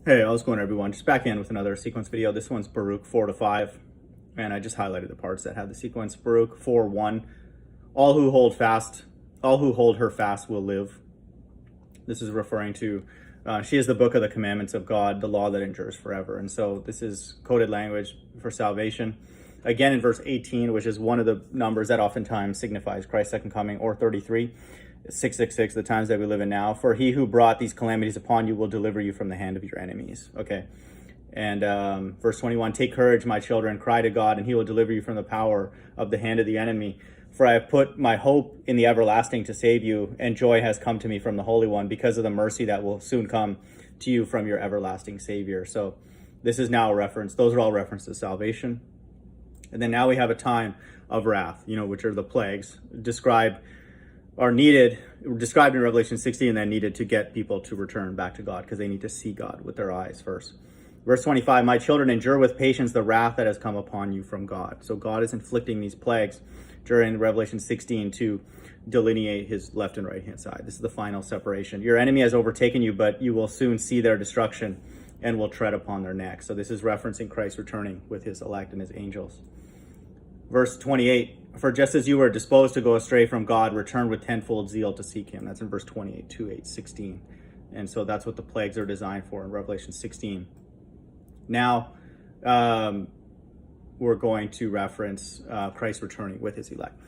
Hey, how's it going, everyone? Just back in with another sequence video. This one's Baruch 4 to 5, and I just highlighted the parts that have the sequence. Baruch 4:1. All who hold her fast will live. This is referring to she is the book of the commandments of God, the law that endures forever. And so this is coded language for salvation. Again, in verse 18, which is one of the numbers that oftentimes signifies Christ's second coming, or 33. 666, the times that we live in now. For he who brought these calamities upon you will deliver you from the hand of your enemies. Okay. And verse 21, take courage, my children, cry to God, and he will deliver you from the power of the hand of the enemy. For I have put my hope in the everlasting to save you, and joy has come to me from the Holy One because of the mercy that will soon come to you from your everlasting Savior. So this is now a reference. Those are all references to salvation. And then now we have a time of wrath, which are the plagues described in Revelation 16, and then needed to get people to return back to God because they need to see God with their eyes first. Verse 25, my children, endure with patience the wrath that has come upon you from God. So God is inflicting these plagues during Revelation 16 to delineate his left and right hand side. This is the final separation. Your enemy has overtaken you, but you will soon see their destruction and will tread upon their necks. So this is referencing Christ returning with his elect and his angels. Verse 28, for just as you were disposed to go astray from God, return with tenfold zeal to seek him. That's in verse 28, 2:8-16. And so that's what the plagues are designed for in Revelation 16. Now, we're going to reference Christ returning with his elect.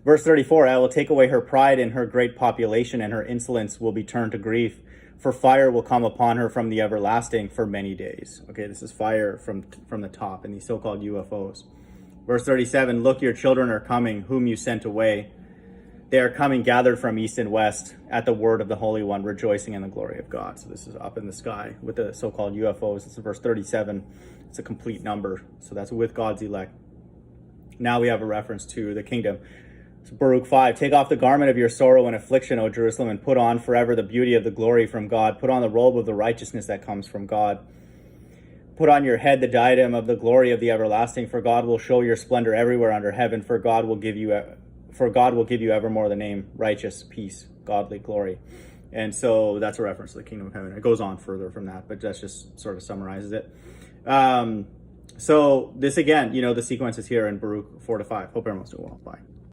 Verse 34, I will take away her pride and her great population, and her insolence will be turned to grief. For fire will come upon her from the everlasting for many days. Okay, this is fire from the top in these so-called UFOs. Verse 37, look, your children are coming, whom you sent away. They are coming gathered from east and west at the word of the Holy One, rejoicing in the glory of God. So this is up in the sky with the so-called UFOs. This is verse 37. It's a complete number. So that's with God's elect. Now we have a reference to the kingdom. So Baruch 5, take off the garment of your sorrow and affliction, O Jerusalem, and put on forever the beauty of the glory from God. Put on the robe of the righteousness that comes from God. Put on your head the diadem of the glory of the everlasting, for God will show your splendor everywhere under heaven, for God will give you evermore the name righteous, peace, godly, glory. And so that's a reference to the kingdom of heaven. It goes on further from that, but that just sort of summarizes it. So this again, the sequence is here in Baruch 4 to 5. Hope everyone's doing well. Bye.